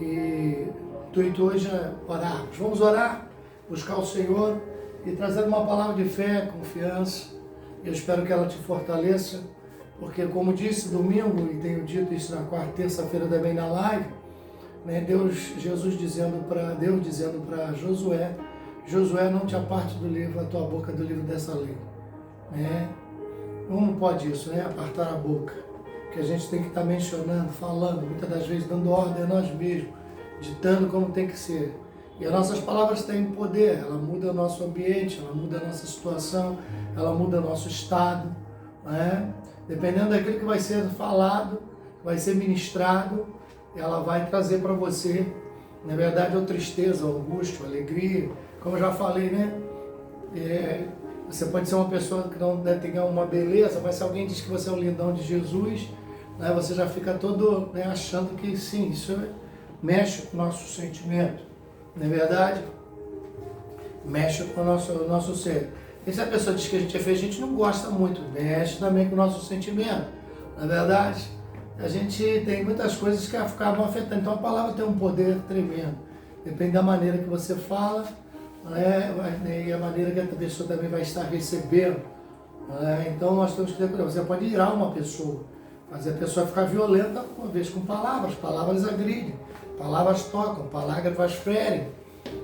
E o intuito hoje é orarmos. Vamos orar, buscar o Senhor e trazer uma palavra de fé, confiança. Eu espero que ela te fortaleça, porque como disse domingo, e tenho dito isso na quarta, terça-feira também na live, né, Deus dizendo para Josué, Josué, não te aparte do livro, a tua boca do livro dessa lei. Né? Não pode isso, né? Apartar a boca. Que a gente tem que estar mencionando, falando, muitas das vezes dando ordem a nós mesmos, ditando como tem que ser. E as nossas palavras têm poder, ela muda o nosso ambiente, ela muda a nossa situação, ela muda o nosso estado. Né? Dependendo daquilo que vai ser falado, vai ser ministrado, ela vai trazer para você, na verdade, ou tristeza, ou angústia, ou alegria. Como eu já falei, né? Você pode ser uma pessoa que não tem uma beleza, mas se alguém diz que você é o lindão de Jesus, né, você já fica todo, né, achando que sim, isso mexe com o nosso sentimento. Não é verdade? Mexe com o nosso ser. E se a pessoa diz que a gente é feio, a gente não gosta muito, mexe também com o nosso sentimento. Não é verdade? A gente tem muitas coisas que acabam afetando. Então a palavra tem um poder tremendo. Depende da maneira que você fala, né, e a maneira que a pessoa também vai estar recebendo. Né? Então nós temos que ter cuidado. Você pode irar uma pessoa, fazer a pessoa ficar violenta, uma vez com palavras. Palavras agridem, palavras tocam, palavras ferem.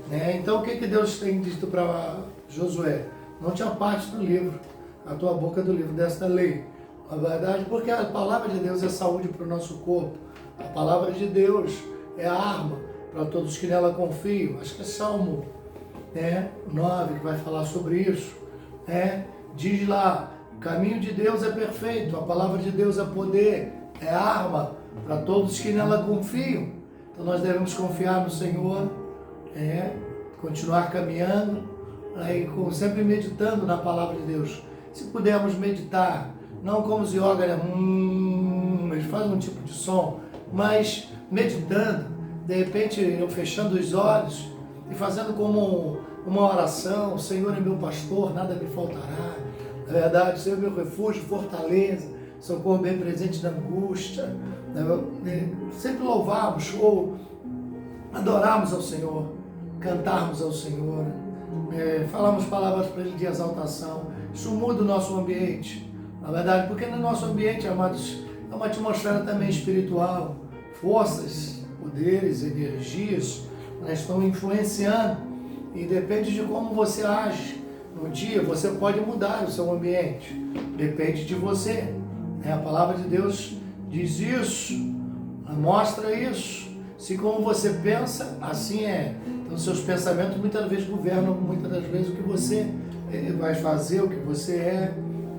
Né? Então o que Deus tem dito para Josué? Não te aparte do livro, a tua boca do livro desta lei. Na verdade, porque a palavra de Deus é saúde para o nosso corpo. A palavra de Deus é a arma para todos que nela confiam. Acho que é Salmo 9 que vai falar sobre isso. Diz lá, o caminho de Deus é perfeito, a palavra de Deus é poder, é arma para todos que nela confiam. Então nós devemos confiar no Senhor, continuar caminhando, sempre meditando na palavra de Deus. Se pudermos meditar, não como os yoga, eles fazem um tipo de som, mas meditando, de repente eu fechando os olhos e fazendo como uma oração: o Senhor é meu pastor, nada me faltará. Na verdade, o Senhor é meu refúgio, fortaleza, socorro bem presente na angústia. Sempre louvarmos ou adorarmos ao Senhor, cantarmos ao Senhor, falarmos palavras para Ele de exaltação. Isso muda o nosso ambiente. Na verdade, porque no nosso ambiente, amados, é uma atmosfera também espiritual. Forças, poderes, energias, estão influenciando. E depende de como você age no dia, você pode mudar o seu ambiente. Depende de você. A palavra de Deus diz isso, mostra isso. Se como você pensa, assim é. Então seus pensamentos muitas vezes governam, muitas das vezes, o que você vai fazer, o que você é.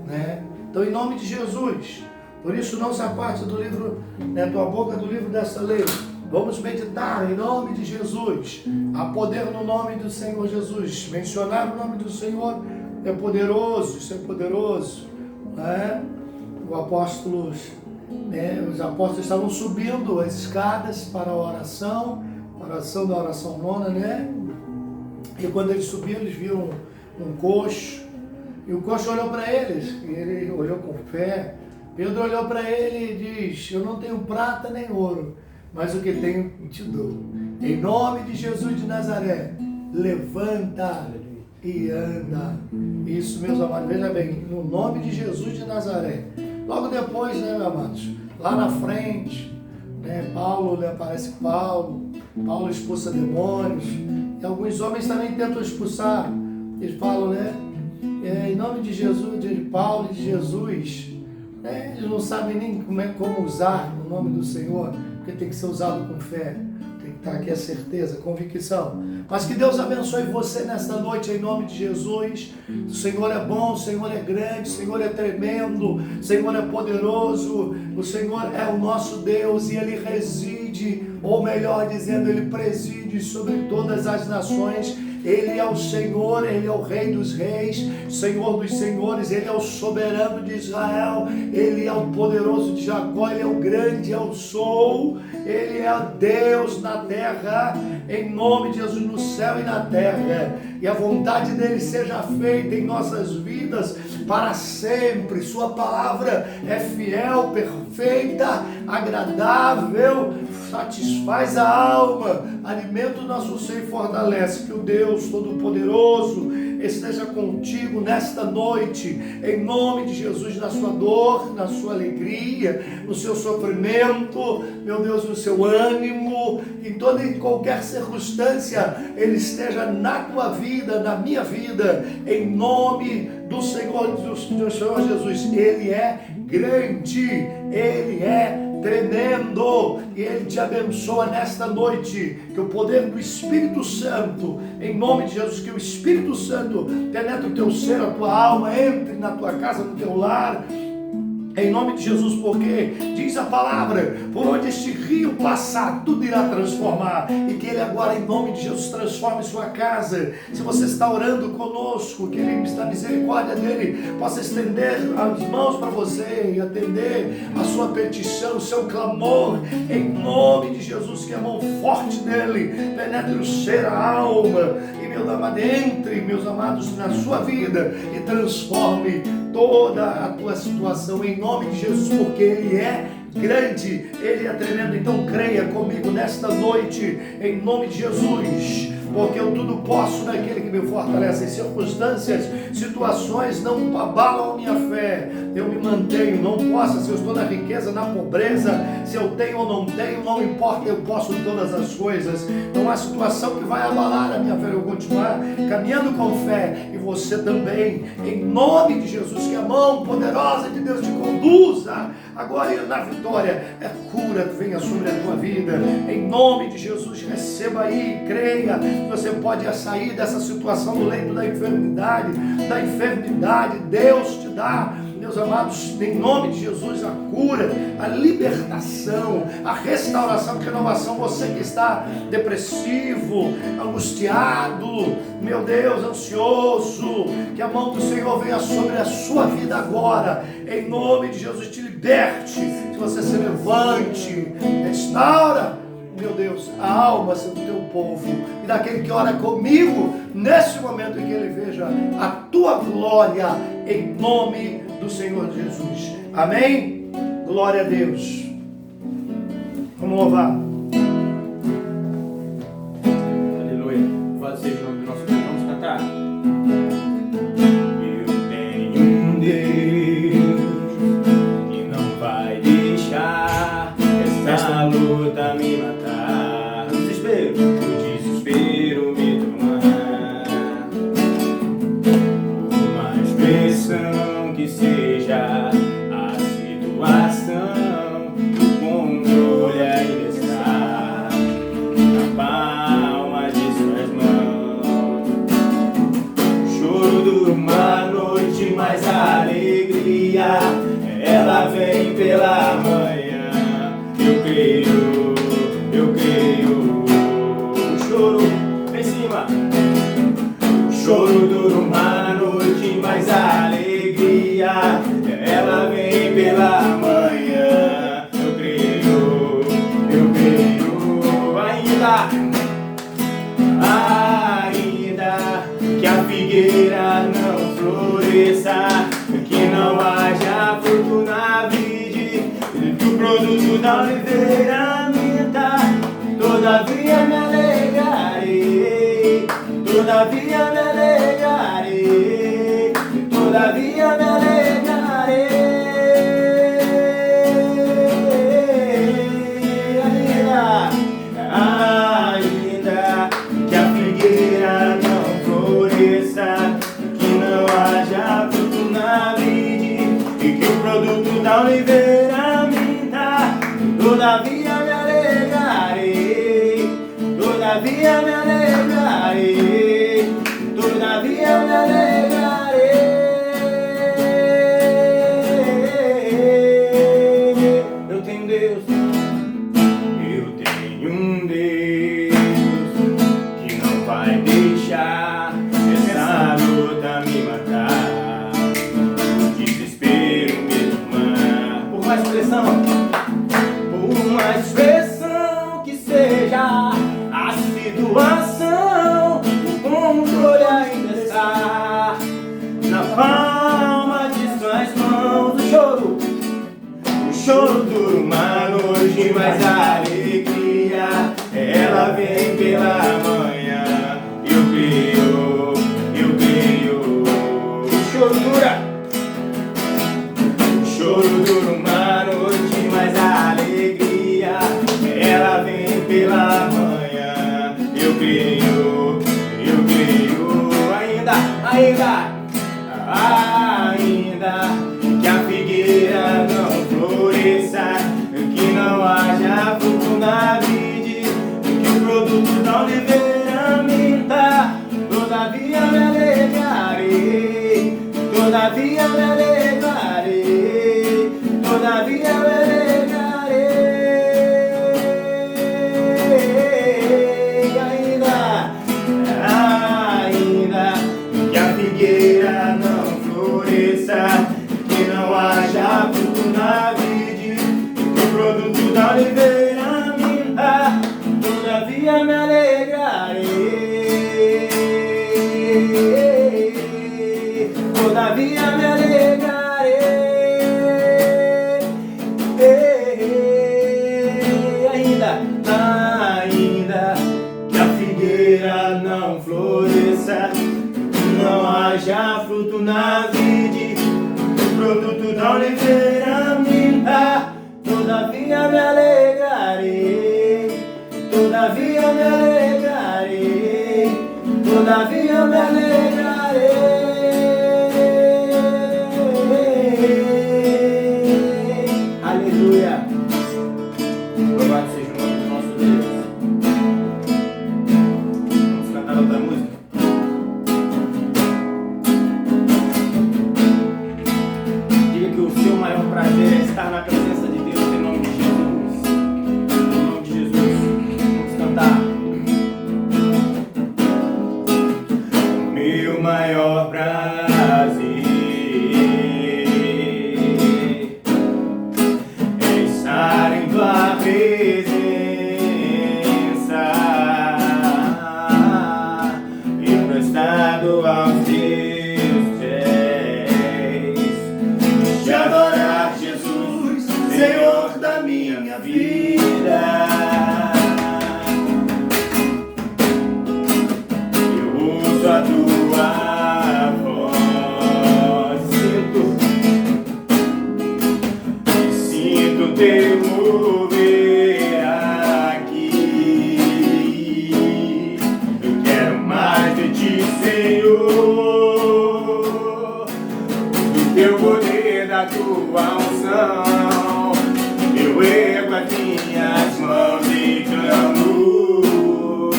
Né? Então, em nome de Jesus, por isso não se aparte do livro, tua boca do livro dessa lei. Vamos meditar em nome de Jesus. Há poder no nome do Senhor Jesus. Mencionar o nome do Senhor é poderoso, isso é poderoso. Né? Os apóstolos estavam subindo as escadas para a oração da oração nona, né? E quando eles subiram, eles viram um coxo. E o coxo olhou para eles, e ele olhou com fé. Pedro olhou para ele e diz: eu não tenho prata nem ouro, mas o que tenho te dou. Em nome de Jesus de Nazaré, levanta e anda. Isso, meus amados, veja bem, no nome de Jesus de Nazaré. Logo depois, né, meus amados, lá na frente, Paulo, aparece Paulo expulsa demônios, e alguns homens também tentam expulsar. Eles falam, em nome de Jesus, de Paulo e de Jesus, eles não sabem nem como usar o nome do Senhor, porque tem que ser usado com fé, tem que estar aqui a certeza, a convicção. Mas que Deus abençoe você nesta noite, em nome de Jesus. O Senhor é bom, o Senhor é grande, o Senhor é tremendo, o Senhor é poderoso, o Senhor é o nosso Deus e Ele reside, ou melhor dizendo, Ele preside sobre todas as nações. Ele é o Senhor, Ele é o Rei dos Reis, Senhor dos Senhores, Ele é o soberano de Israel, Ele é o poderoso de Jacó, Ele é o grande, eu sou, Ele é Deus na terra, em nome de Jesus, no céu e na terra, e a vontade dEle seja feita em nossas vidas, para sempre. Sua palavra é fiel, perfeita, agradável, satisfaz a alma, alimenta o nosso ser e fortalece. Que o Deus Todo-Poderoso esteja contigo nesta noite, em nome de Jesus, na sua dor, na sua alegria, no seu sofrimento, meu Deus, no seu ânimo, em toda e qualquer circunstância, Ele esteja na tua vida, na minha vida, em nome do Senhor Jesus. Ele é grande, Ele é tremendo, e Ele te abençoa nesta noite. Que o poder do Espírito Santo, em nome de Jesus, que o Espírito Santo penetre o teu ser, a tua alma, entre na tua casa, no teu lar, em nome de Jesus, porque diz a palavra, por onde este rio passar, tudo irá transformar, e que Ele agora, em nome de Jesus, transforme sua casa. Se você está orando conosco, que Ele, da misericórdia dEle, possa estender as mãos para você e atender a sua petição, o seu clamor, em nome de Jesus, que a mão forte dEle penetre o ser, a alma, e meu amado, entre, meus amados, na sua vida e transforme toda a tua situação, em nome de Jesus, porque Ele é grande, Ele é tremendo. Então creia comigo nesta noite, em nome de Jesus, porque eu tudo posso naquele que me fortalece. Em circunstâncias, situações não abalam a minha fé, eu me mantenho, não posso, se eu estou na riqueza, na pobreza, se eu tenho ou não tenho, não importa, eu posso todas as coisas. Não há situação que vai abalar a minha fé, eu vou continuar caminhando com fé, e você também, em nome de Jesus, que a mão poderosa de Deus te conduza agora na vitória. É cura que venha sobre a tua vida, em nome de Jesus. Receba aí, creia, você pode sair dessa situação do leito da enfermidade, Deus te dá, meus amados, em nome de Jesus, a cura, a libertação, a restauração, a renovação. Você que está depressivo, angustiado, meu Deus, ansioso, que a mão do Senhor venha sobre a sua vida agora, em nome de Jesus, te liberte, que você se levante, restaura, meu Deus, a alma do teu povo e daquele que ora comigo nesse momento em que ele veja a tua glória, em nome do Senhor Jesus. Amém? Glória a Deus. Vamos louvar. Aleluia. Louvado seja o nome do nosso Deus. Vamos cantar. Eu tenho um Deus que não vai deixar essa luta me matar. O desespero me tomar. Por mais pressão que seja a situação, o controle ainda está na palma de suas mãos. O choro dura uma noite, mas a alegria, ela vem pela manhã. Eu creio, eu creio. O choro em cima. O choro dura uma noite, mas a alegria, ela vem pela manhã. Eu creio, ainda que a figueira não floresça, que não haja fruto na vide, que o produto da oliveira minta, todavia me alegrarei, todavia me alegrarei, todavia me alegrarei. Ainda que a figueira não floresça, que não haja fruto na vide, e que o produto da oliveira minta, todavia me alegrarei, todavia me alegrarei, todavia me alegrarei. Eu tenho Deus, eu tenho um Deus que não vai deixar essa luta me matar, o desespero me tomar. Por mais pressão que seja a situação, o ela vem pela manhã. Eu creio, eu creio. O choro dura uma noite, mas a alegria ela vem pela manhã. Eu creio, ainda que a figueira não floresça, que não haja fruto na vide, que o produto da oliveira minta, todavia me alegrarei, todavia me alegrarei, todavia me alegrarei. Ainda que a figueira não floresça, que não haja fruto na vide, que o produto da oliveira minta, todavia me alegrarei, todavia me alegrarei. Ainda que a figueira não floresça, não haja fruto na vide, o produto da oliveira minta, todavia me alegrarei, todavia me alegrarei, todavia me alegrarei. Aleluia. Louvado seja o nome do nosso Deus. Vamos cantar outra música. Diga que o seu maior prazer é estar na presença de Deus, em nome de Jesus. Em nome de Jesus. Vamos cantar. Meu maior prazer é estar em tua presença, emprestado aos teus pés, te adorar, Jesus, Senhor da minha vida. Eu uso a tua voz, sinto teu mover aqui. Eu quero mais de ti, Senhor, do teu poder, da tua unção. Eu ergo as minhas mãos e clamo,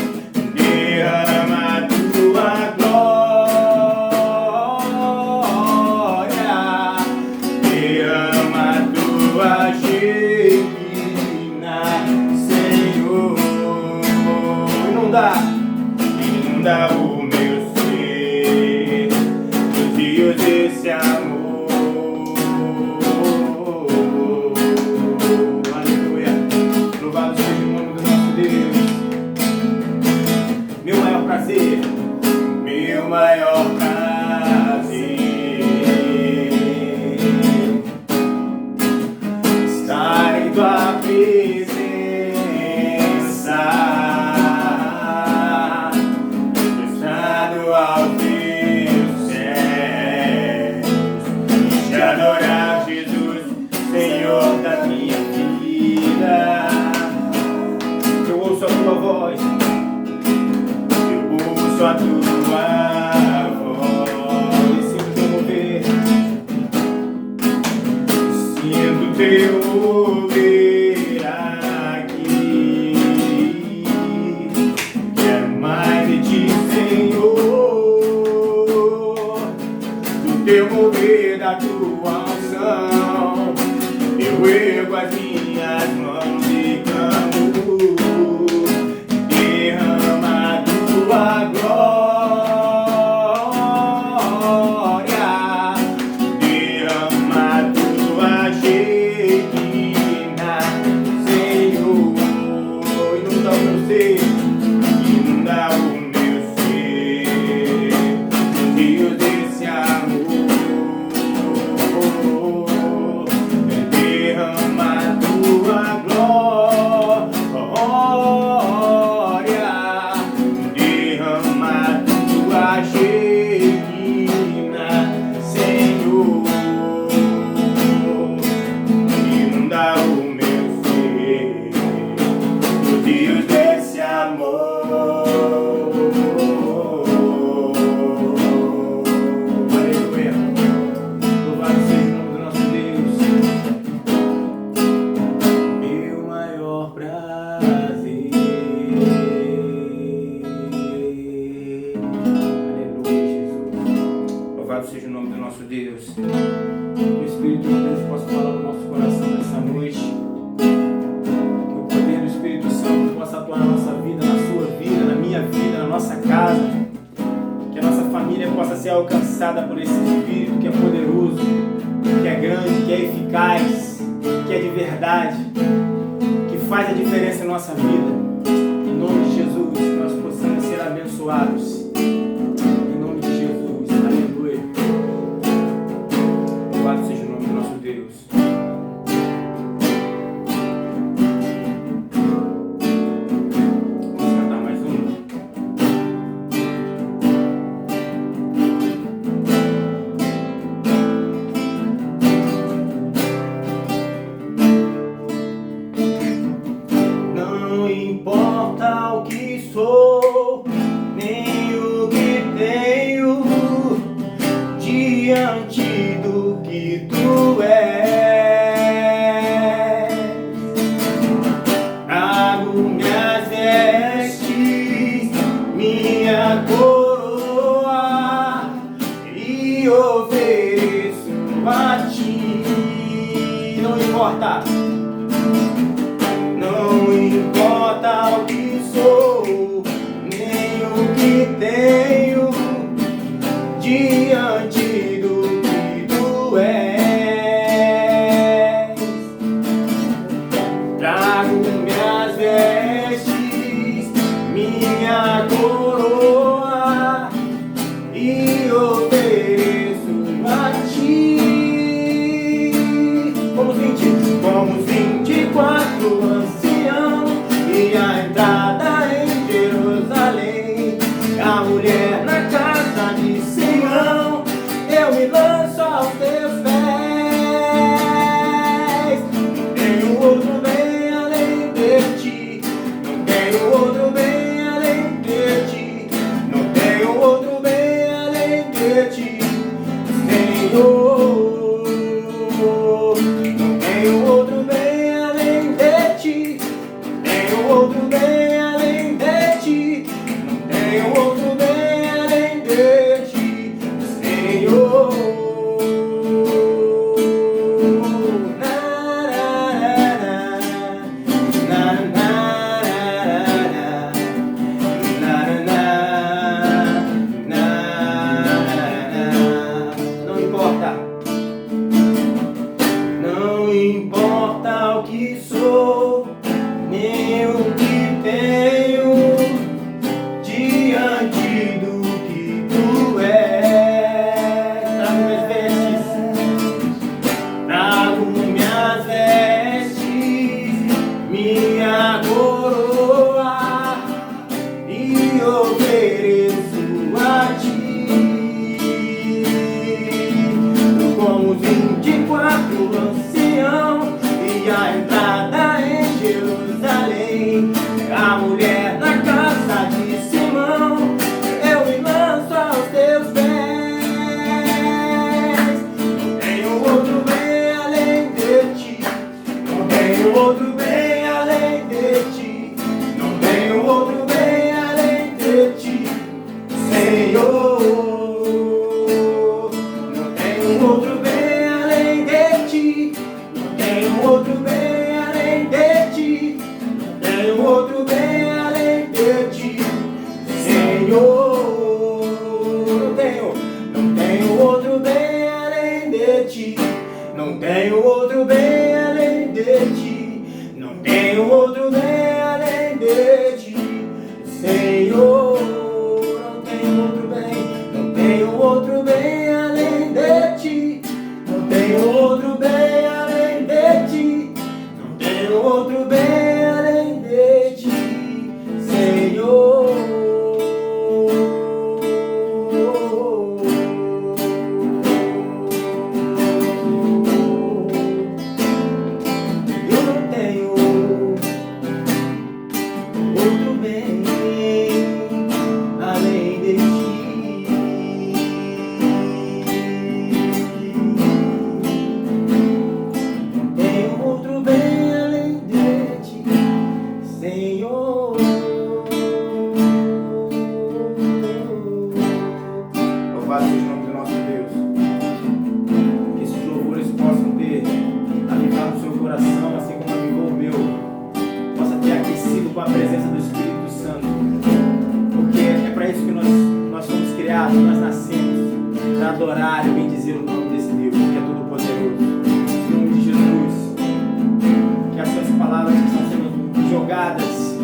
derrama a tua glória, derrama a tua Shekinah, Senhor. Inunda o meu ser dos rios desse amor. Aleluia. Louvado seja o nome do nosso Deus. Meu maior prazer, meu maior prazer, estar em tua presença, emprestado aos teus pés, te adorar, Jesus, Senhor da minha vida. Eu ouço a tua voz, eu ouço a tua voz, sinto teu mover, sinto teu mover aqui. Quero mais de ti, Senhor, do teu mover, da tua unção. Eu ergo as minhas mãos e clamo, derrama a tua glória, derrama a tua Shekinah, Senhor. Inunda o meu ser, inunda o meu ser, nos rios desse amor. Derrama a tua glória, amor. Aleluia. Louvado seja o nome do nosso Deus. Meu maior prazer. Aleluia, Jesus. Louvado seja o nome do nosso Deus. Que o Espírito de Deus possa falar no nosso coração nessa noite. Que o poder do Espírito Santo possa atuar na nossa vida, na sua vida, na minha vida, na nossa casa. Que a nossa família possa ser alcançada por esse Espírito que é poderoso, que é grande, que é eficaz, que é de verdade, que faz a diferença em nossa vida. Em nome de Jesus, que nós possamos ser abençoados. Em nome de Jesus, aleluia. Louvado seja o nome do nosso Deus. Vamos cantar mais uma. Não importa o que sou, nem o que tenho, diante do que tu és. Trago minhas vestes, minha coroa e ofereço a ti. Não importa. Não importa o que sou, nem o que tenho, diante do que tu és. Trago minhas vestes, minha coroa e ofereço a ti. Como 24 anciãos e a entrada em Jerusalém, a mulher na casa de Sião, eu me lanço aos teus pés. Não tenho outro bem além de ti, não tenho outro bem além de ti, não tenho outro bem além de ti, Senhor. Não tenho outro bem além de ti, não tenho outro bem além de ti, não tenho outro bem além de ti, Senhor. Na, na, na, na, na, na, na. Não importa. Não importa o que sou, nem o que tenho, diante do que tu és. Trago minhas vestes, minha coroa e ofereço a ti. Como 24 anciãos e a entrada em Jerusalém, a mulher na casa de Simão, eu me lanço aos teus pés. Não tenho outro bem além de ti, não tenho outro bem além de ti, não tenho outro bem além de ti, Senhor. Não tenho outro bem além de ti, não tenho outro bem além de ti, não tenho outro bem além de ti, Senhor. Não tenho outro bem além de ti, não tenho outro bem além de ti, não tenho outro bem além de ti, Senhor. Não tenho outro bem, não tenho outro bem além de ti, não tenho outro bem além de ti, não tenho outro bem além de ti, Senhor. Eu não tenho outro bem fato, nós nascemos para adorar e bendizer o nome desse Deus, que é todo-poderoso. Em nome de Jesus, que as suas palavras que estão sendo jogadas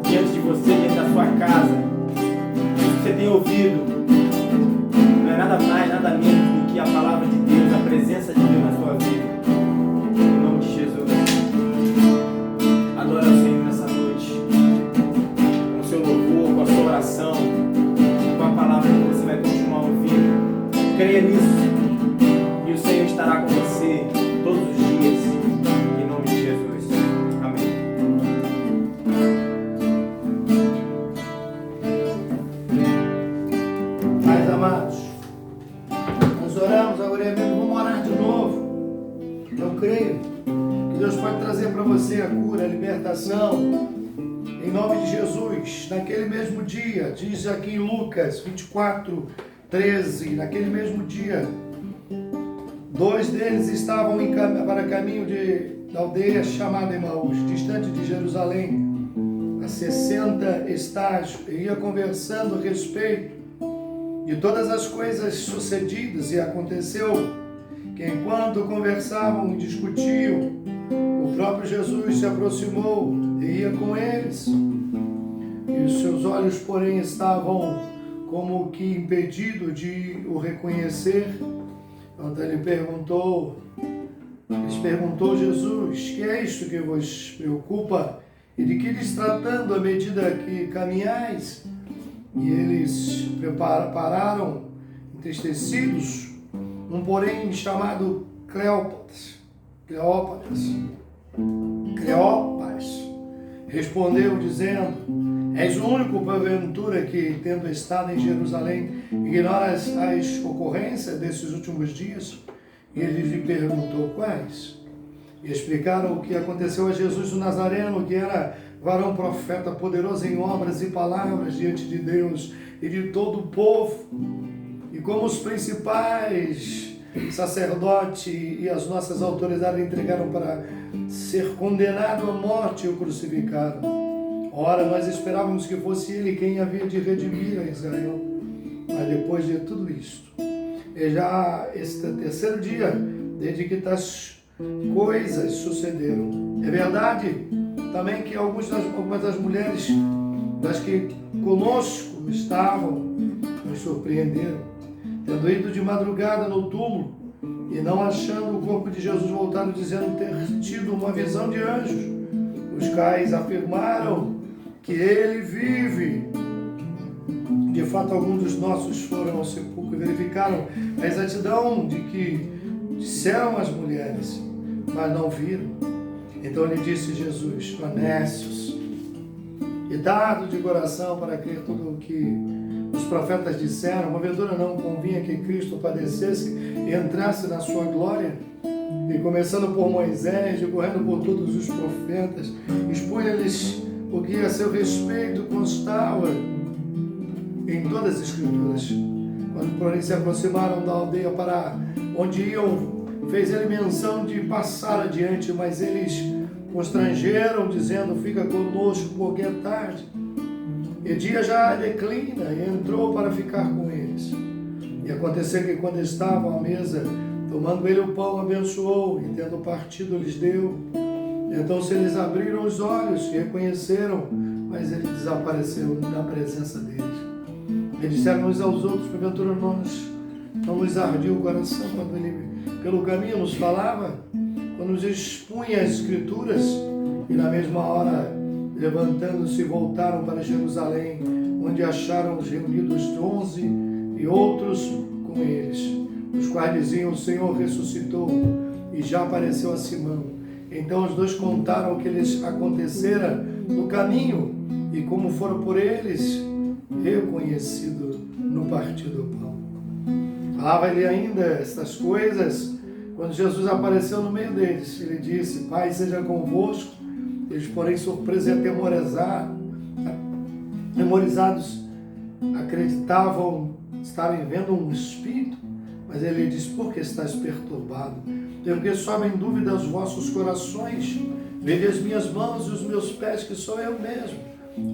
diante de você, dentro da sua casa, que você tem ouvido, não é nada mais, nada menos do que a palavra de Deus, a presença de Deus na sua vida. Em nome de Jesus, adora o Senhor nessa noite, com o seu louvor, com a sua oração, com a palavra que você vai continuar ouvindo. Creia nisso, e o Senhor estará com você todos os dias, em nome de Jesus. Amém. Pais amados, nós oramos agora mesmo, vamos orar de novo. Eu creio que Deus pode trazer para você a cura, a libertação, em nome de Jesus. Naquele mesmo dia, diz aqui em Lucas 24:13, naquele mesmo dia, 2 deles estavam para caminho da aldeia chamada Emaús, distante de Jerusalém, a 60 estágios, e ia conversando a respeito de todas as coisas sucedidas, e aconteceu que enquanto conversavam e discutiam, o próprio Jesus se aproximou e ia com eles, e os seus olhos, porém, estavam como que impedidos de o reconhecer. Então ele lhes perguntou Jesus: que é isto que vos preocupa? E de que lhes tratando à medida que caminhais? E eles pararam, entristecidos. Um, porém, chamado Cleópas, respondeu dizendo: és o único, porventura, que, tendo estado em Jerusalém, ignoras as ocorrências desses últimos dias? E ele lhe perguntou: quais? E explicaram o que aconteceu a Jesus o Nazareno, que era varão profeta, poderoso em obras e palavras diante de Deus e de todo o povo. E como os principais sacerdotes e as nossas autoridades entregaram para ser condenado à morte e o crucificaram. Ora, nós esperávamos que fosse ele quem havia de redimir a Israel. Mas depois de tudo isto, é já este terceiro dia desde que tais coisas sucederam. É verdade também que algumas das mulheres das que conosco estavam nos surpreenderam, tendo ido de madrugada no túmulo e não achando o corpo de Jesus, voltaram dizendo ter tido uma visão de anjos, os quais afirmaram que ele vive. De fato, alguns dos nossos foram ao sepulcro e verificaram a exatidão de que disseram as mulheres, mas não viram. Então lhe disse Jesus: honestos e dado de coração para crer tudo o que os profetas disseram, porventura não convinha que Cristo padecesse e entrasse na sua glória? E começando por Moisés, decorrendo por todos os profetas, expunha-lhes o que a seu respeito constava em todas as Escrituras. Quando, porém, se aproximaram da aldeia para onde iam, fez ele menção de passar adiante, mas eles constrangeram, dizendo: fica conosco, porque é tarde, e dia já declina, e entrou para ficar com eles. E aconteceu que, quando estavam à mesa, tomando ele o pão, abençoou, e tendo partido, lhes deu. Então se eles abriram os olhos e reconheceram, mas ele desapareceu da presença deles. E disseram uns aos outros: porventura não nos ardia o coração quando ele pelo caminho nos falava, quando nos expunha as Escrituras? E na mesma hora, levantando-se, voltaram para Jerusalém, onde acharam os reunidos 11 e outros com eles, os quais diziam: o Senhor ressuscitou e já apareceu a Simão. Então os dois contaram o que lhes acontecera no caminho e como foram por eles reconhecido no partir do pão. Falava-lhe ainda estas coisas quando Jesus apareceu no meio deles. Ele disse: Pai seja convosco. Eles, porém, surpresos e atemorizados, acreditavam estarem vendo um espírito. Mas ele disse: por que estás perturbado? Porque sobem dúvida aos vossos corações. Vede as minhas mãos e os meus pés, que sou eu mesmo.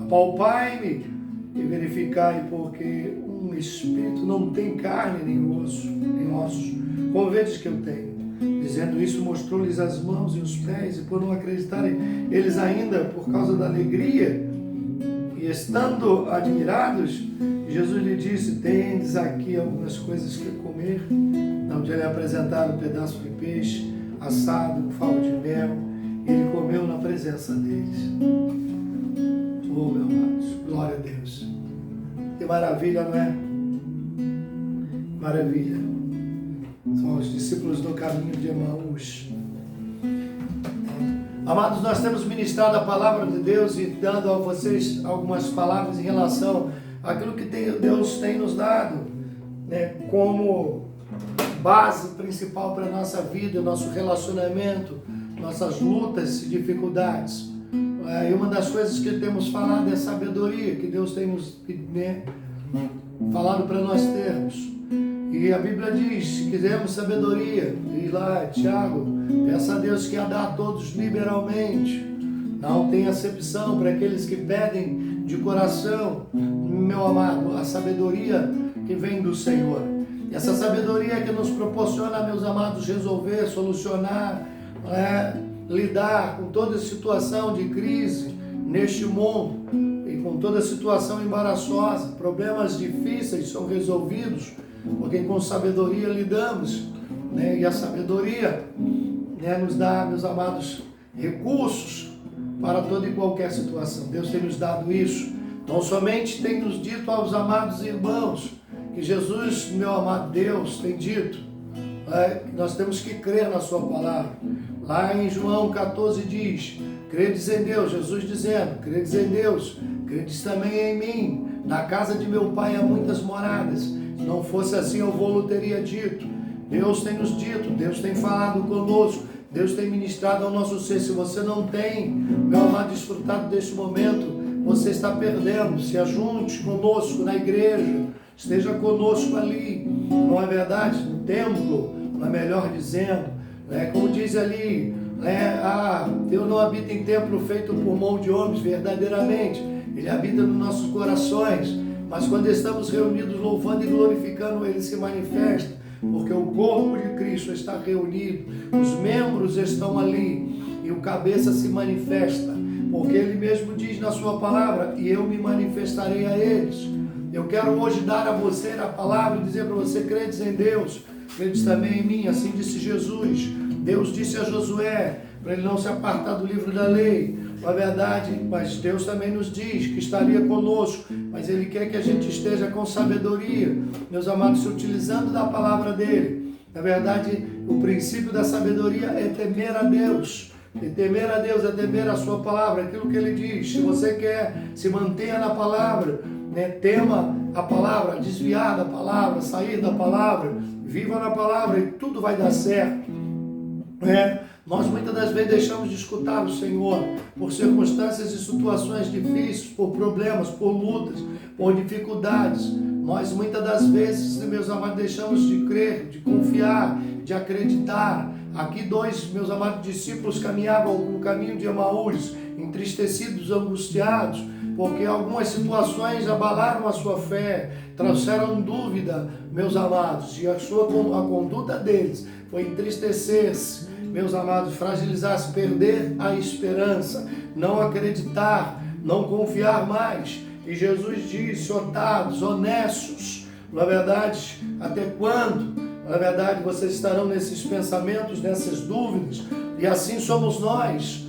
Apalpai-me e verificai, porque um espírito não tem carne nem ossos, como vedes que eu tenho. Dizendo isso, mostrou-lhes as mãos e os pés, e por não acreditarem, eles ainda, por causa da alegria, e estando admirados, Jesus lhe disse: tendes aqui algumas coisas que comer. Onde ele apresentaram um pedaço de peixe assado com favo de mel, e ele comeu na presença deles. Oh, meus amados, glória a Deus. Que maravilha, não é? Maravilha. São os discípulos do caminho de Emaús. Amados, nós temos ministrado a palavra de Deus e dando a vocês algumas palavras em relação àquilo que Deus tem nos dado, né, como base principal para a nossa vida, nosso relacionamento, nossas lutas e dificuldades. E uma das coisas que temos falado é a sabedoria que Deus tem nos falado para nós termos. E a Bíblia diz: se quisermos sabedoria, diz lá, Tiago, peça a Deus que a dá a todos liberalmente. Não tem acepção para aqueles que pedem de coração, meu amado, a sabedoria que vem do Senhor. E essa sabedoria que nos proporciona, meus amados, resolver, solucionar, lidar com toda situação de crise neste mundo e com toda situação embaraçosa. Problemas difíceis são resolvidos porque com sabedoria lidamos, né? E a sabedoria, né, nos dá, meus amados, recursos para toda e qualquer situação. Deus tem nos dado isso. Não somente tem nos dito aos amados irmãos, que Jesus, meu amado Deus, tem dito, que nós temos que crer na sua palavra. Lá em João 14 diz: credes em Deus, Jesus dizendo, credes em Deus, credes também em mim. Na casa de meu Pai há muitas moradas. Se não fosse assim, eu vou-lo teria dito. Deus tem nos dito, Deus tem falado conosco, Deus tem ministrado ao nosso ser. Se você não tem, meu amado, desfrutado deste momento, você está perdendo. Se ajunte conosco na igreja, esteja conosco ali, não é verdade? No templo, não é melhor dizendo, como diz ali, Deus não habita em templo feito por mão de homens, verdadeiramente, Ele habita nos nossos corações, mas quando estamos reunidos louvando e glorificando, Ele se manifesta, porque o corpo de Cristo está reunido, os membros estão ali, e o cabeça se manifesta, porque Ele mesmo diz na sua palavra: e eu me manifestarei a eles. Eu quero hoje dar a você a palavra e dizer para você: credes em Deus, credes também em mim, assim disse Jesus. Deus disse a Josué para ele não se apartar do livro da lei, na verdade, mas Deus também nos diz que estaria conosco, mas Ele quer que a gente esteja com sabedoria, meus amados, se utilizando da palavra dEle. Na verdade, o princípio da sabedoria é temer a Deus. E temer a Deus é temer a sua palavra, aquilo que Ele diz. Se você quer se mantenha na palavra, tema a palavra, desviar da palavra, sair da palavra, viva na palavra e tudo vai dar certo. Nós muitas das vezes deixamos de escutar o Senhor por circunstâncias e situações difíceis, por problemas, por lutas, por dificuldades. Nós muitas das vezes, meus amados, deixamos de crer, de confiar, de acreditar. Aqui meus amados discípulos caminhavam no caminho de Emaús, entristecidos, angustiados, porque algumas situações abalaram a sua fé, trouxeram dúvida, meus amados, e a conduta deles foi entristecer-se, meus amados, fragilizar-se, perder a esperança, não acreditar, não confiar mais. E Jesus disse: otados, honestos, na verdade, até quando? Na verdade, vocês estarão nesses pensamentos, nessas dúvidas, e assim somos nós,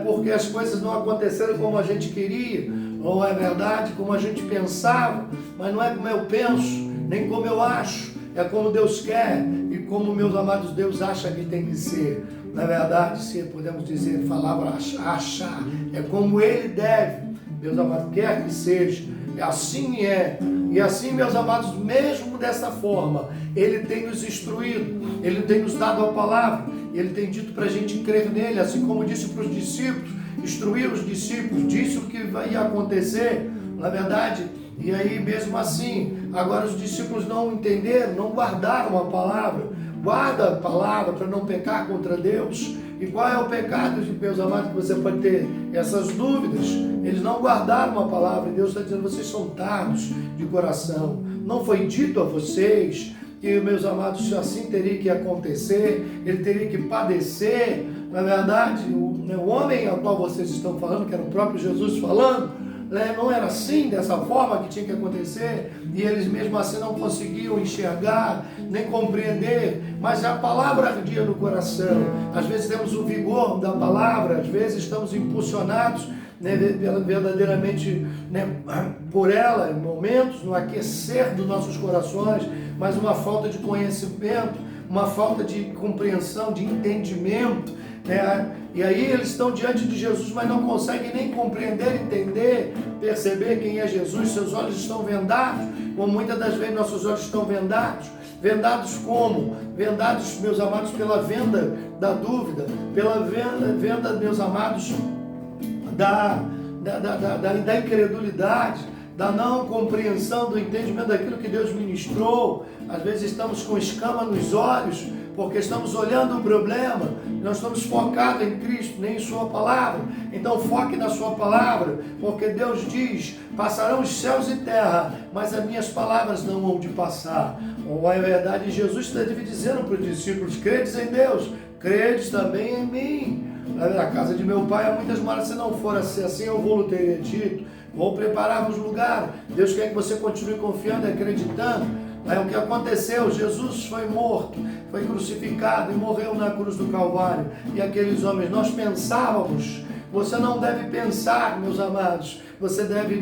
porque as coisas não aconteceram como a gente queria, não é verdade, como a gente pensava, mas não é como eu penso, nem como eu acho, é como Deus quer e como, meus amados, Deus acha que tem que ser. Na verdade, se podemos dizer, palavra achar, é como Ele deve, meus amados, quer que seja, e assim é. E assim, meus amados, mesmo dessa forma, Ele tem nos instruído, Ele tem nos dado a palavra, Ele tem dito para a gente crer nele, assim como disse para os discípulos, instruir os discípulos, disse o que ia acontecer, na verdade. E aí, mesmo assim, agora os discípulos não entenderam, não guardaram a palavra. Guarda a palavra para não pecar contra Deus. E qual é o pecado, meus amados, que você pode ter essas dúvidas? Eles não guardaram a palavra, e Deus está dizendo, vocês são tardos de coração. Não foi dito a vocês que, meus amados, assim teria que acontecer, ele teria que padecer. Na verdade, o homem ao qual vocês estão falando, que era o próprio Jesus falando, não era assim, dessa forma que tinha que acontecer, e eles mesmo assim não conseguiam enxergar, nem compreender, mas a palavra ardia no coração. Às vezes temos o vigor da palavra, às vezes estamos impulsionados, verdadeiramente, por ela, em momentos, no aquecer dos nossos corações, mas uma falta de conhecimento, uma falta de compreensão, de entendimento, e aí eles estão diante de Jesus, mas não conseguem nem compreender, entender, perceber quem é Jesus. Seus olhos estão vendados, como muitas das vezes nossos olhos estão vendados. Vendados como? Vendados, meus amados, pela venda da dúvida, pela venda, meus amados, da incredulidade, da não compreensão, do entendimento daquilo que Deus ministrou. Às vezes estamos com escama nos olhos, porque estamos olhando o problema, não estamos focados em Cristo, nem em sua palavra. Então foque na sua palavra, porque Deus diz, passarão os céus e terra, mas as minhas palavras não vão de passar. Ou é verdade, Jesus está dizendo para os discípulos, credes em Deus, credes também em mim. Na casa de meu pai há muitas moradas, se não for assim, eu vou lhe teria dito, vou preparar-vos lugar. Deus quer que você continue confiando e acreditando. É o que aconteceu, Jesus foi morto, foi crucificado e morreu na cruz do Calvário. E aqueles homens, nós pensávamos, você não deve pensar, meus amados, você deve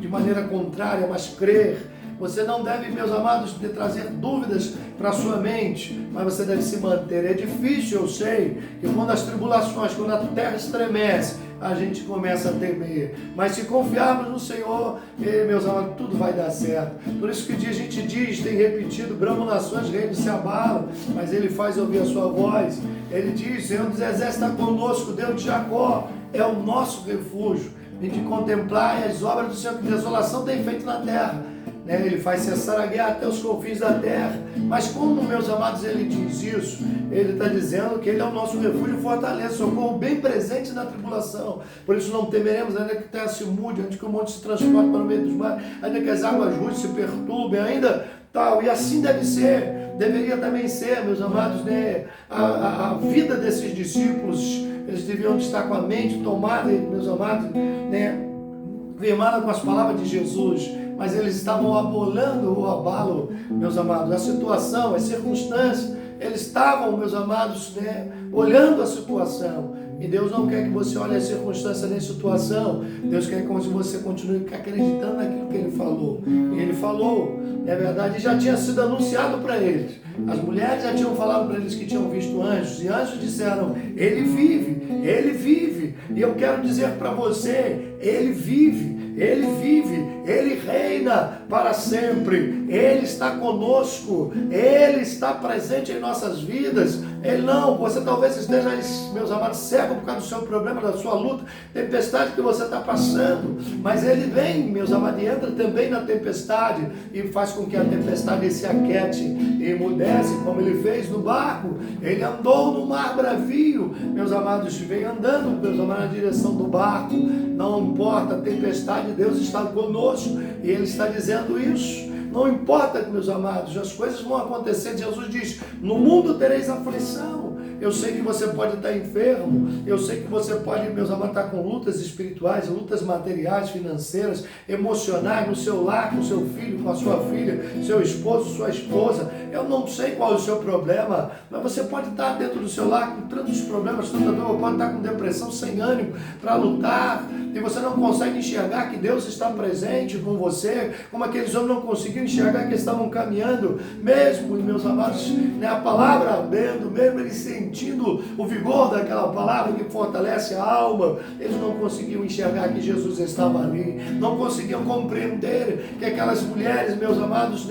de maneira contrária, mas crer. Você não deve, meus amados, trazer dúvidas para a sua mente, mas você deve se manter. É difícil, eu sei, que quando as tribulações, quando a terra estremece, a gente começa a temer. Mas se confiarmos no Senhor, meus amados, tudo vai dar certo. Por isso que a gente diz, tem repetido, bramo nações, reinos se abalam, mas Ele faz ouvir a sua voz. Ele diz, Senhor dos Exércitos está conosco, Deus de Jacó é o nosso refúgio. E de contemplar as obras do Senhor que desolação tem feito na terra. Ele faz cessar a guerra até os confins da terra. Mas como, meus amados, ele diz isso? Ele está dizendo que ele é o nosso refúgio e fortaleza, socorro bem presente na tribulação. Por isso não temeremos, ainda que a terra se mude, antes que o monte se transporte para o meio dos mares, ainda que as águas ruins se perturbem, ainda tal. E assim deve ser, deveria também ser, meus amados, a vida desses discípulos. Eles deviam estar com a mente tomada, meus amados, firmada com as palavras de Jesus. Mas eles estavam abolando o abalo, meus amados, a situação, as circunstâncias. Eles estavam, meus amados, olhando a situação. E Deus não quer que você olhe a circunstância nem a situação. Deus quer que você continue acreditando naquilo que Ele falou. E Ele falou, é verdade, e já tinha sido anunciado para eles. As mulheres já tinham falado para eles que tinham visto anjos. E anjos disseram, Ele vive, Ele vive. E eu quero dizer para você, Ele vive. Ele vive, Ele reina para sempre, Ele está conosco, Ele está presente em nossas vidas. Ele não, você talvez esteja, meus amados, cego por causa do seu problema, da sua luta, tempestade que você está passando, mas Ele vem, meus amados, e entra também na tempestade e faz com que a tempestade se aquete e emudece, como Ele fez no barco. Ele andou no mar bravio, meus amados, vem andando, meus amados, na direção do barco. Não importa a tempestade, Deus está conosco e Ele está dizendo isso. Não importa, meus amados, as coisas vão acontecer. Jesus diz, no mundo tereis aflição. Eu sei que você pode estar enfermo, eu sei que você pode, meus amados, estar com lutas espirituais, lutas materiais, financeiras, emocionais, no seu lar, com seu filho, com a sua filha, seu esposo, sua esposa. Eu não sei qual é o seu problema, mas você pode estar dentro do seu lar com tantos problemas, tanta dor, pode estar com depressão, sem ânimo para lutar, e você não consegue enxergar que Deus está presente com você, como aqueles homens não conseguiam enxergar que estavam caminhando, mesmo, meus amados, a palavra ardendo, mesmo eles sentindo o vigor daquela palavra que fortalece a alma, eles não conseguiam enxergar que Jesus estava ali, não conseguiam compreender que aquelas mulheres, meus amados,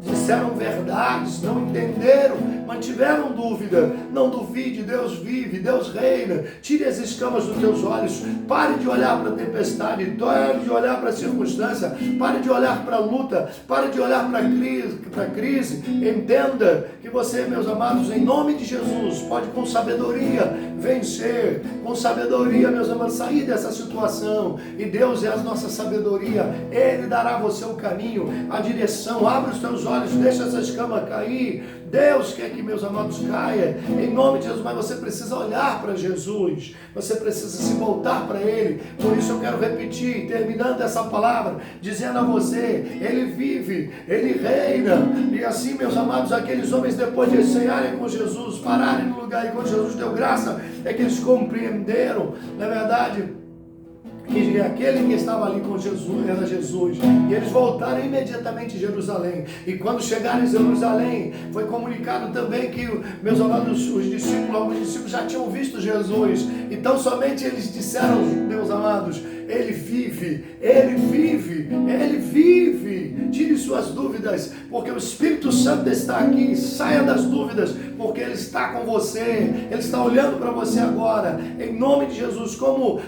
disseram verdades, não entenderam, mantiveram dúvida. Não duvide, Deus vive, Deus reina. Tire as escamas dos teus olhos, pare de olhar para a tempestade, pare de olhar para a circunstância, pare de olhar para a luta, pare de olhar para a crise. Entenda que você, meus amados, em nome de Jesus, pode com sabedoria vencer, com sabedoria, meus amados, sair dessa situação. E Deus é a nossa sabedoria, Ele dará a você o caminho, a direção. Abre os teus olhos, deixa essa escama cair. Deus quer que, meus amados, caia em nome de Jesus, mas você precisa olhar para Jesus, você precisa se voltar para Ele. Por isso eu quero repetir, terminando essa palavra, dizendo a você, Ele vive, Ele reina. E assim, meus amados, aqueles homens, depois de cearem com Jesus, pararem no lugar e quando Jesus deu graça, é que eles compreenderam, na verdade, que aquele que estava ali com Jesus era Jesus. E eles voltaram imediatamente a Jerusalém. E quando chegaram em Jerusalém, foi comunicado também que, meus amados, os discípulos, alguns discípulos já tinham visto Jesus. Então somente eles disseram, meus amados, Ele vive, Ele vive, Ele vive. Tire suas dúvidas, porque o Espírito Santo está aqui. Saia das dúvidas, porque Ele está com você. Ele está olhando para você agora. Em nome de Jesus, como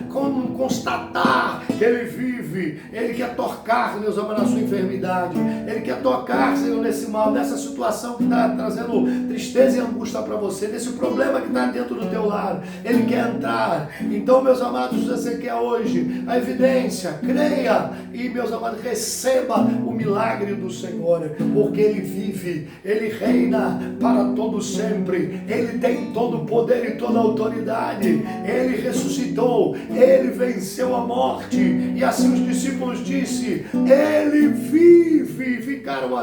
constatar que Ele vive. Ele quer tocar, meus amados, na sua enfermidade. Ele quer tocar, Senhor, nesse mal, nessa situação que está trazendo tristeza e angústia para você, nesse problema que está dentro do teu lar. Ele quer entrar. Então, meus amados, você quer hoje a evidência, creia e, meus amados, receba o milagre do Senhor, porque Ele vive, Ele reina para todo sempre, Ele tem todo o poder e toda a autoridade, Ele ressuscitou, Ele venceu a morte, e assim os discípulos disseram, Ele vive, ficaram